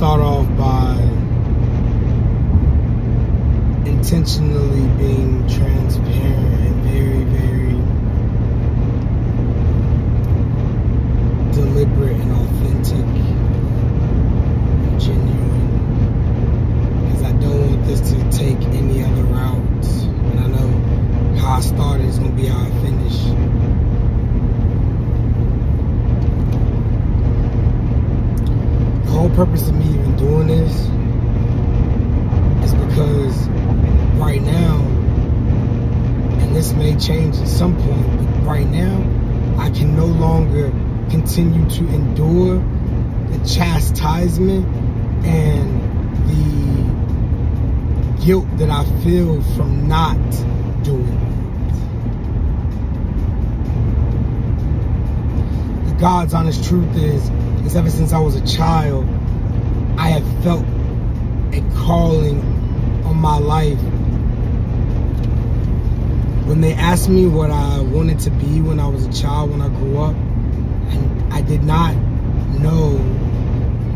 start off by intentionally being transparent and very, very deliberate and authentic and genuine, because I don't want this to take any other route, and I know how I started is going to be how I finish. The whole purpose of me even doing this is because right now, and this may change at some point, but right now, I can no longer continue to endure the chastisement and the guilt that I feel from not doing it. The God's honest truth is ever since I was a child, I have felt a calling on my life. When they asked me what I wanted to be when I was a child, when I grew up, and I did not know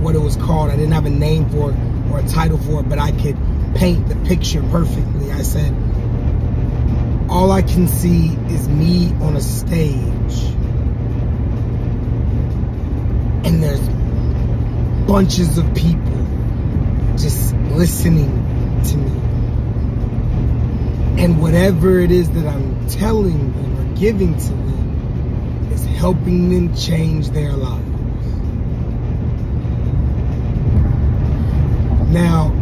what it was called. I didn't have a name for it or a title for it, but I could paint the picture perfectly. I said, all I can see is me on a stage, and there's bunches of people just listening to me. And whatever it is that I'm telling them or giving to them is helping them change their lives. Now,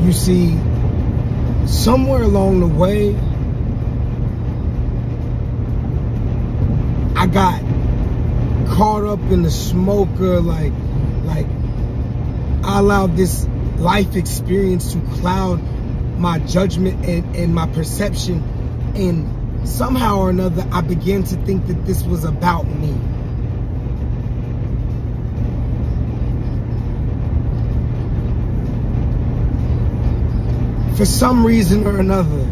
you see, somewhere along the way, I got caught up in the smoke of like I allowed this life experience to cloud my judgment and my perception, and somehow or another I began to think that this was about me. For some reason or another,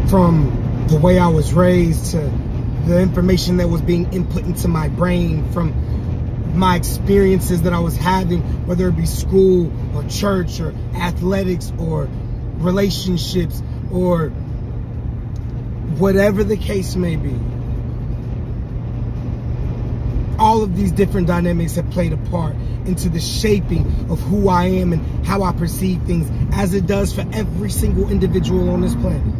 from the way I was raised to the information that was being input into my brain, from my experiences that I was having, whether it be school or church or athletics or relationships or whatever the case may be. All of these different dynamics have played a part into the shaping of who I am and how I perceive things, as it does for every single individual on this planet.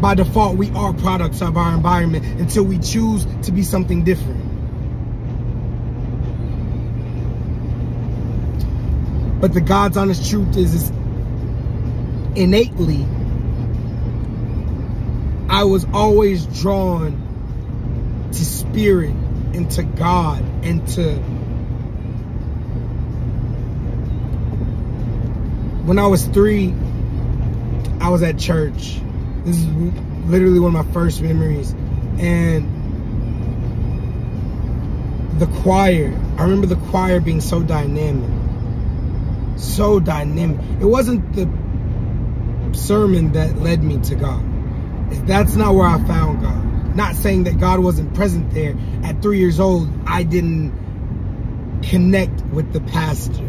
By default, we are products of our environment until we choose to be something different. But the God's honest truth is innately, I was always drawn to spirit and to God and to... When I was 3, I was at church. This is literally one of my first memories. And the choir, I remember the choir being so dynamic. So dynamic. It wasn't the sermon that led me to God. That's not where I found God. Not saying that God wasn't present there. At 3 years old, I didn't connect with the pastor.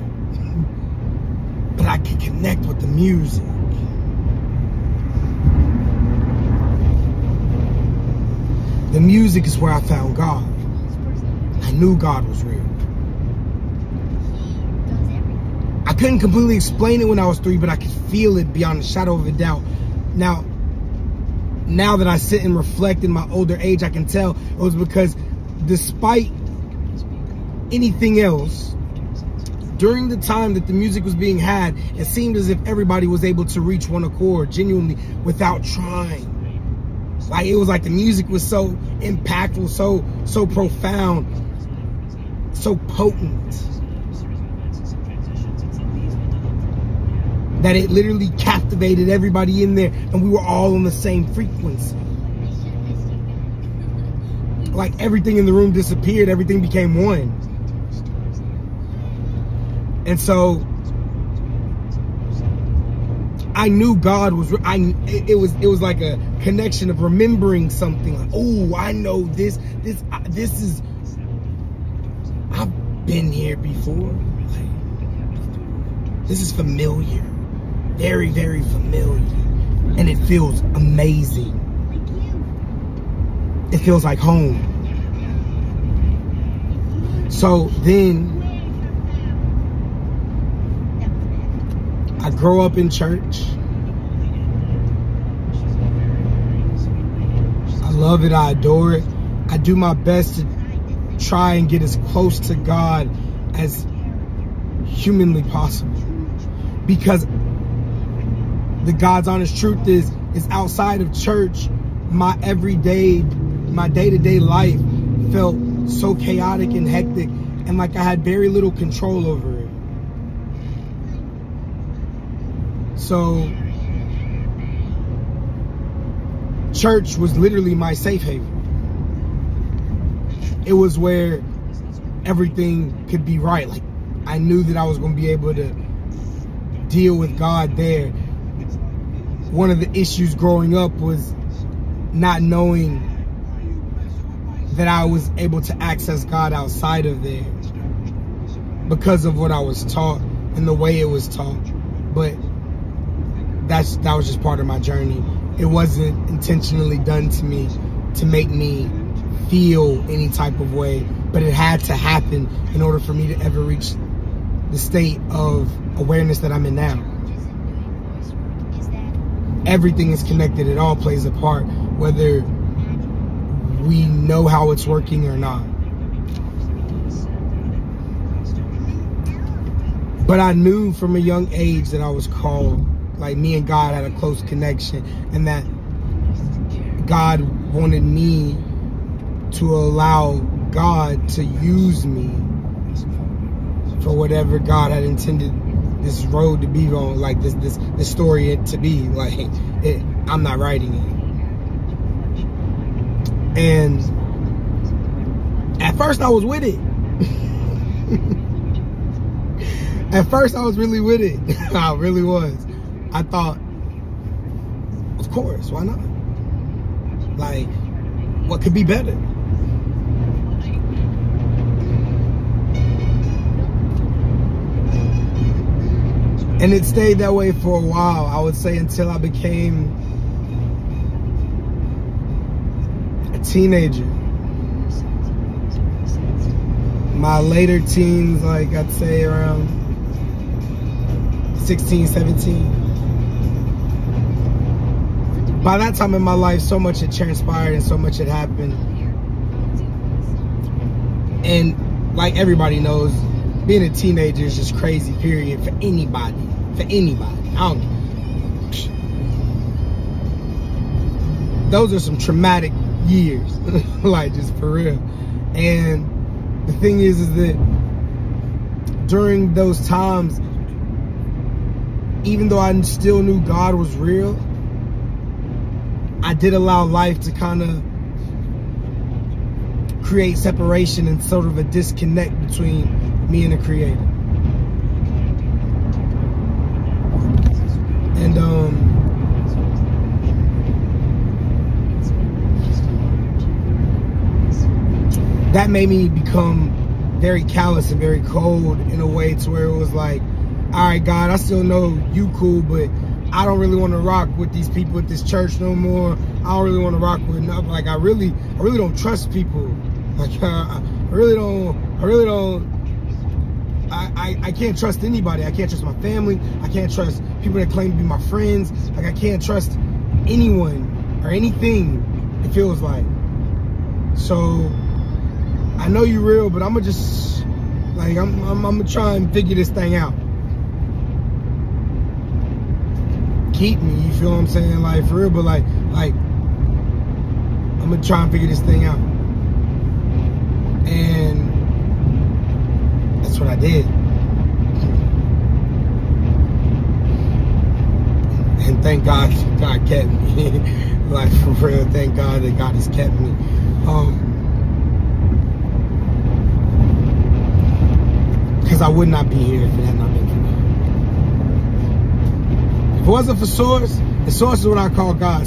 But I could connect with the music. The music is where I found God. I knew God was real. I couldn't completely explain it when I was 3, but I could feel it beyond a shadow of a doubt. Now that I sit and reflect in my older age, I can tell it was because despite anything else, during the time that the music was being had, it seemed as if everybody was able to reach one accord genuinely without trying. Like, it was like the music was so impactful, so profound, so potent, that it literally captivated everybody in there, and we were all on the same frequency. Like, everything in the room disappeared, everything became one. And so I knew God was, it was like a connection of remembering something. Like, oh, I know this is, I've been here before. Like, this is familiar. Very, very familiar. And it feels amazing. It feels like home. So then, I grow up in church. I love it. I adore it. I do my best to try and get as close to God as humanly possible. Because the God's honest truth is outside of church, my day-to-day life felt so chaotic and hectic, and like I had very little control over it. So church was literally my safe haven. It was where everything could be right. Like, I knew that I was going to be able to deal with God there. One of the issues growing up was not knowing that I was able to access God outside of there because of what I was taught and the way it was taught. But that was just part of my journey. It wasn't intentionally done to me to make me feel any type of way, but it had to happen in order for me to ever reach the state of awareness that I'm in now. Everything is connected. It all plays a part, whether we know how it's working or not. But I knew from a young age that I was called. Like, me and God had a close connection, and that God wanted me to allow God to use me for whatever God had intended this road to be on, like this story to be. Like, I'm not writing it. And at first I was with it. At first I was really with it. I really was. I thought, of course, why not? Like, what could be better? And it stayed that way for a while, I would say, until I became a teenager. My later teens, like I'd say around 16, 17. By that time in my life, so much had transpired and so much had happened. And like everybody knows, being a teenager is just crazy, period, for anybody. For anybody. Those are some traumatic years. Like, just for real. And the thing is that during those times, even though I still knew God was real, I did allow life to kind of create separation and sort of a disconnect between me and the Creator. And that made me become very callous and very cold in a way to where it was like, all right, God, I still know you cool, but I don't really want to rock with these people at this church no more. I don't really want to rock with nothing. Like, I really don't trust people. Like, I can't trust anybody. I can't trust my family. I can't trust people that claim to be my friends. Like, I can't trust anyone or anything, it feels like. So, I know you're real, but I'm gonna just, like, I'm gonna try and figure this thing out. Keep me, you feel what I'm saying? Like, for real, but like, I'm gonna try and figure this thing out. And that's what I did. And thank God, God kept me. Like, for real, thank God that God has kept me. Because I would not be here if it had not been for God. If it wasn't for source, the source is what I call God.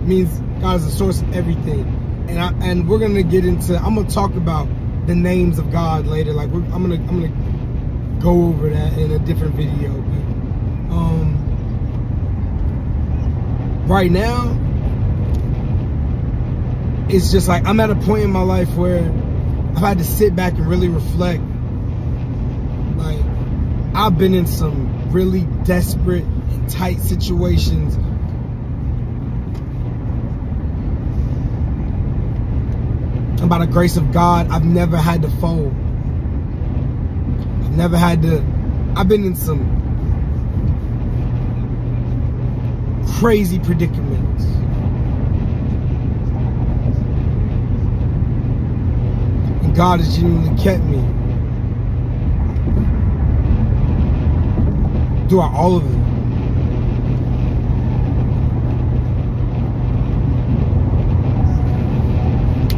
Means God is the source of everything. And we're gonna get into, I'm gonna talk about the names of God later. Like I'm gonna go over that in a different video. But, right now, it's just like I'm at a point in my life where I've had to sit back and really reflect. Like, I've been in some really desperate and tight situations. And by the grace of God, I've never had to fold. I've been in some crazy predicaments. And God has genuinely kept me throughout all of it.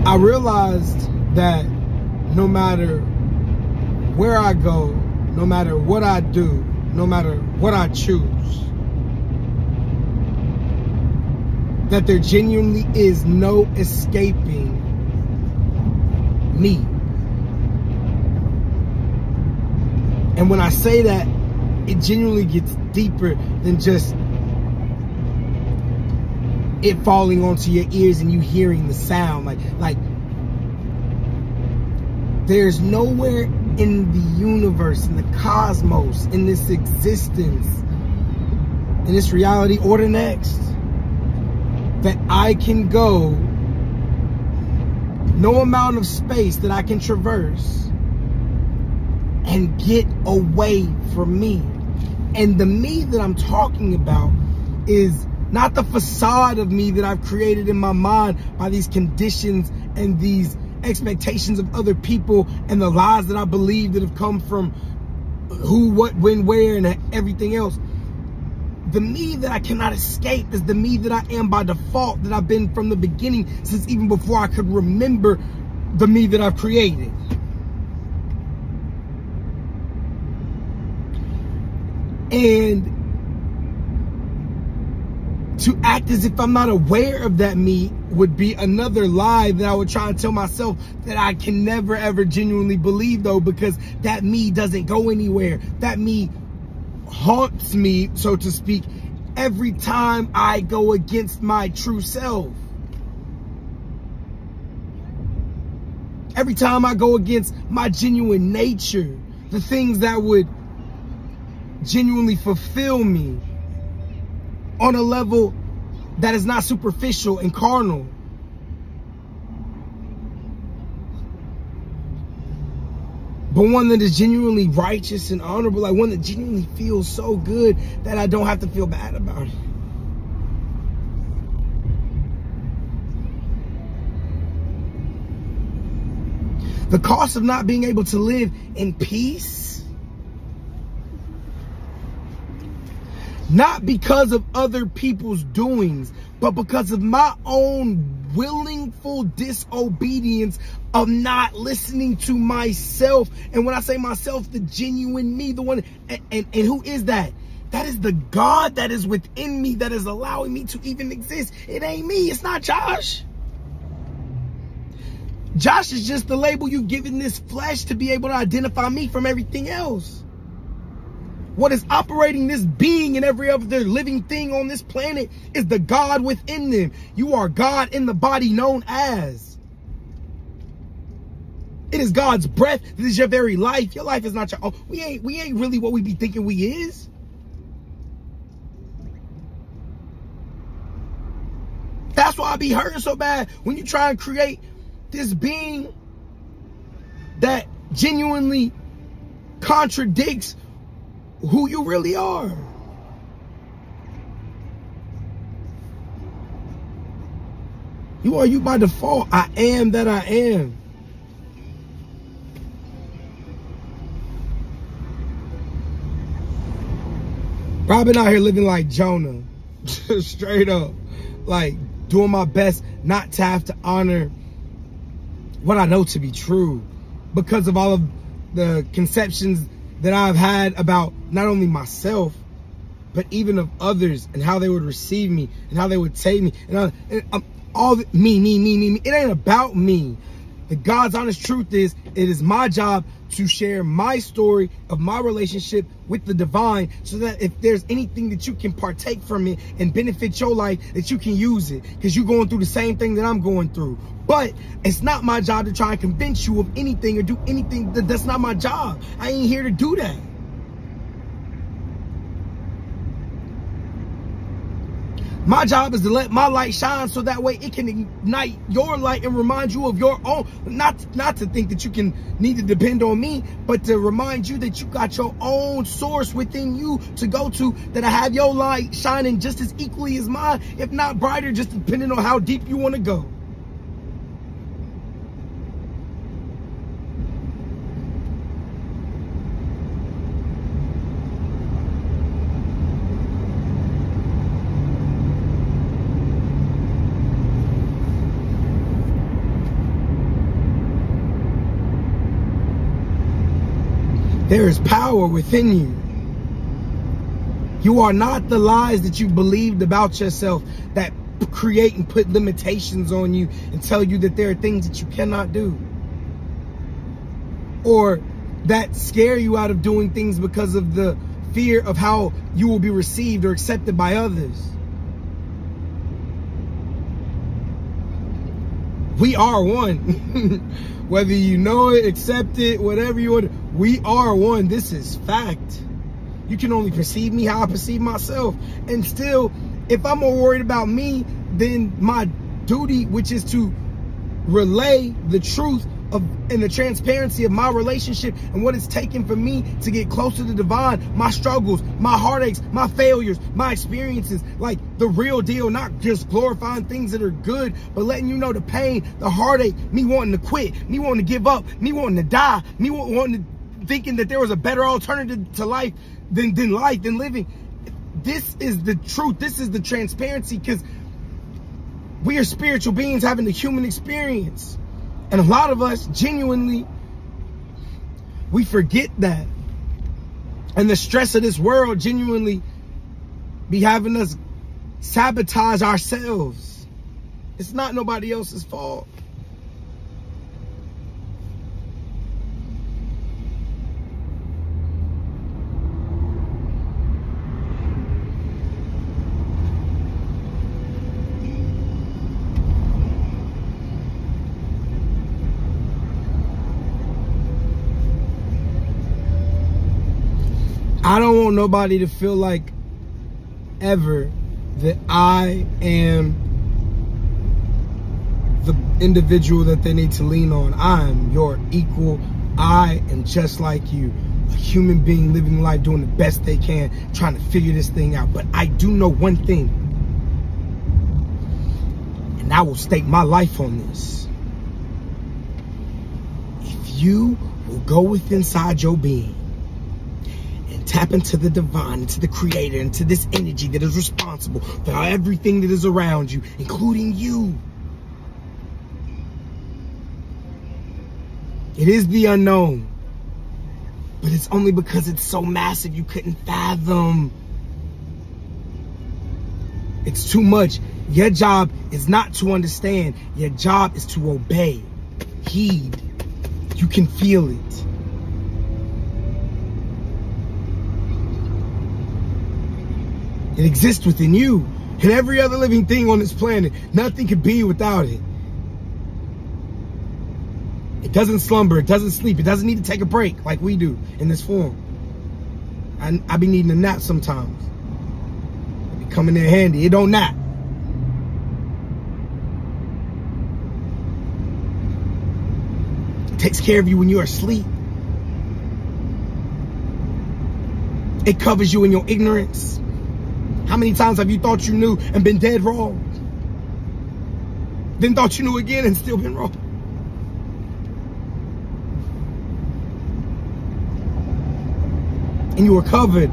I realized that no matter where I go, no matter what I do, no matter what I choose, that there genuinely is no escaping me. And when I say that, it genuinely gets deeper than just it falling onto your ears and you hearing the sound. Like there's nowhere in the universe, in the cosmos, in this existence, in this reality or the next, that I can go, no amount of space that I can traverse and get away from me. And the me that I'm talking about is not the facade of me that I've created in my mind by these conditions and these expectations of other people and the lies that I believe that have come from who, what, when, where, and everything else. The me that I cannot escape is the me that I am by default, that I've been from the beginning, since even before I could remember the me that I've created. And to act as if I'm not aware of that me would be another lie that I would try and tell myself that I can never ever genuinely believe, though, because that me doesn't go anywhere. That me haunts me, so to speak, every time I go against my true self. Every time I go against my genuine nature, the things that would genuinely fulfill me on a level that is not superficial and carnal. But one that is genuinely righteous and honorable, like one that genuinely feels so good that I don't have to feel bad about it. The cost of not being able to live in peace, not because of other people's doings, but because of my own willful disobedience of not listening to myself. And when I say myself, the genuine me, the one, and who is that? That is the God that is within me that is allowing me to even exist. It ain't me. It's not Josh. Josh is just the label you've given this flesh to be able to identify me from everything else. What is operating this being and every other living thing on this planet is the God within them. You are God in the body known as. It is God's breath. This is your very life. Your life is not your own. We ain't really what we be thinking we is. That's why I be hurting so bad when you try and create this being that genuinely contradicts who you really are. You are you by default. I am that I am. Bro, I've been out here living like Jonah. Straight up. Like, doing my best not to have to honor what I know to be true because of all of the conceptions that I've had about not only myself, but even of others and how they would receive me and how they would take me. And me. It ain't about me. The God's honest truth is, it is my job to share my story of my relationship with the divine, so that if there's anything that you can partake from it and benefit your life, that you can use it, because you're going through the same thing that I'm going through. But it's not my job to try and convince you of anything or do anything. That's not my job. I ain't here to do that. My job is to let my light shine, so that way it can ignite your light and remind you of your own. Not to think that you can need to depend on me, but to remind you that you got your own source within you to go to, that I have your light shining just as equally as mine, if not brighter, just depending on how deep you want to go. There is power within you. You are not the lies that you believed about yourself that create and put limitations on you and tell you that there are things that you cannot do, or that scare you out of doing things because of the fear of how you will be received or accepted by others. We are one. Whether you know it, accept it, whatever you want, we are one. This is fact. You can only perceive me how I perceive myself. And still, if I'm more worried about me, then my duty, which is to relay the truth of and the transparency of my relationship and what it's taken for me to get close to the divine, my struggles, my heartaches, my failures, my experiences, like the real deal, not just glorifying things that are good, but letting you know the pain, the heartache, me wanting to quit, me wanting to give up, me wanting to die, me wanting to thinking that there was a better alternative to life than living. This is the truth. This is the transparency, because we are spiritual beings having a human experience. And a lot of us, genuinely, we forget that. And the stress of this world genuinely be having us sabotage ourselves. It's not nobody else's fault. I don't want nobody to feel like ever that I am the individual that they need to lean on. I am your equal. I am just like you, a human being living life, doing the best they can, trying to figure this thing out. But I do know one thing, and I will stake my life on this. If you will go within inside your being, tap into the divine, into the creator, into this energy that is responsible for everything that is around you, including you. It is the unknown, but it's only because it's so massive you couldn't fathom. It's too much. Your job is not to understand. Your job is to obey, heed. You can feel it. It exists within you and every other living thing on this planet. Nothing could be without it. It doesn't slumber. It doesn't sleep. It doesn't need to take a break like we do in this form. I be needing a nap sometimes. It be coming in handy. It don't nap. It takes care of you when you're asleep. It covers you in your ignorance. How many times have you thought you knew and been dead wrong? Then thought you knew again and still been wrong? And you were covered.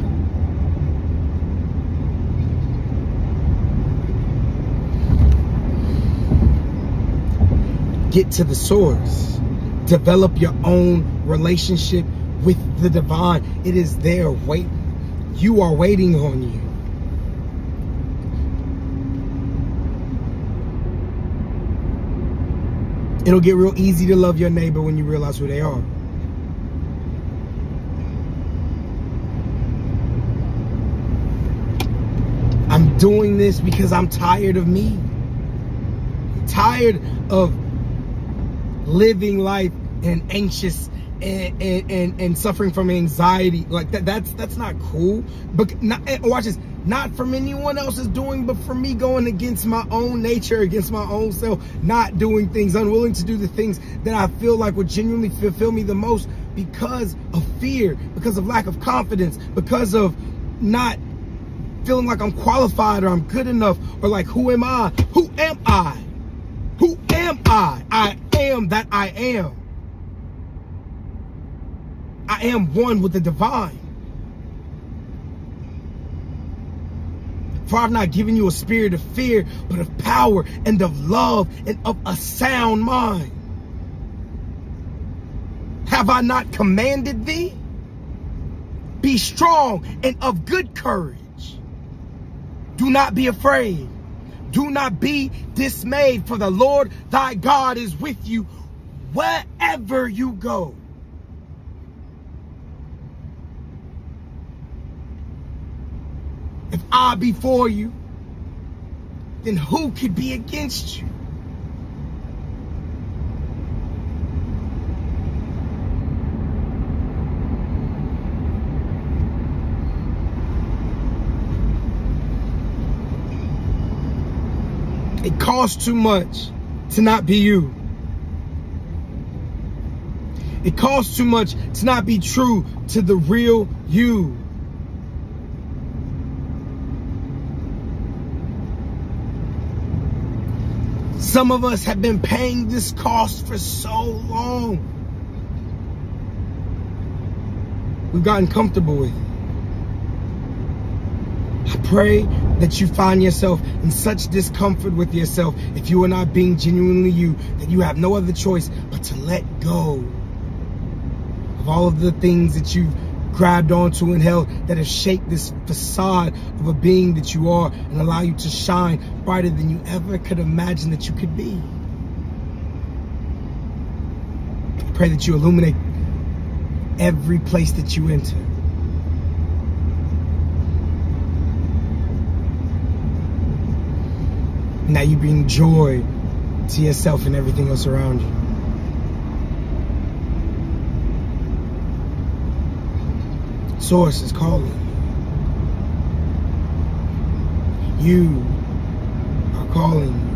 Get to the source. Develop your own relationship with the divine. It is there waiting. You are waiting on you. It'll get real easy to love your neighbor when you realize who they are. I'm doing this because I'm tired of me. I'm tired of living life and anxious and suffering from anxiety. Like that's not cool. But watch this. Not from anyone else's doing, but for me going against my own nature, against my own self, not doing things, unwilling to do the things that I feel like would genuinely fulfill me the most because of fear, because of lack of confidence, because of not feeling like I'm qualified or I'm good enough, or like, who am I? Who am I? Who am I? I am that I am. I am one with the divine. For I've not given you a spirit of fear, but of power and of love and of a sound mind. Have I not commanded thee? Be strong and of good courage. Do not be afraid. Do not be dismayed, for the Lord thy God is with you wherever you go. If I be for you, then who could be against you? It costs too much to not be you. It costs too much to not be true to the real you. Some of us have been paying this cost for so long. We've gotten comfortable with it. I pray that you find yourself in such discomfort with yourself, if you are not being genuinely you, that you have no other choice but to let go of all of the things that you've grabbed onto and held that have shaped this facade of a being that you are, and allow you to shine brighter than you ever could imagine that you could be. I pray that you illuminate every place that you enter. Now you bring joy to yourself and everything else around you. Source is calling. You are calling.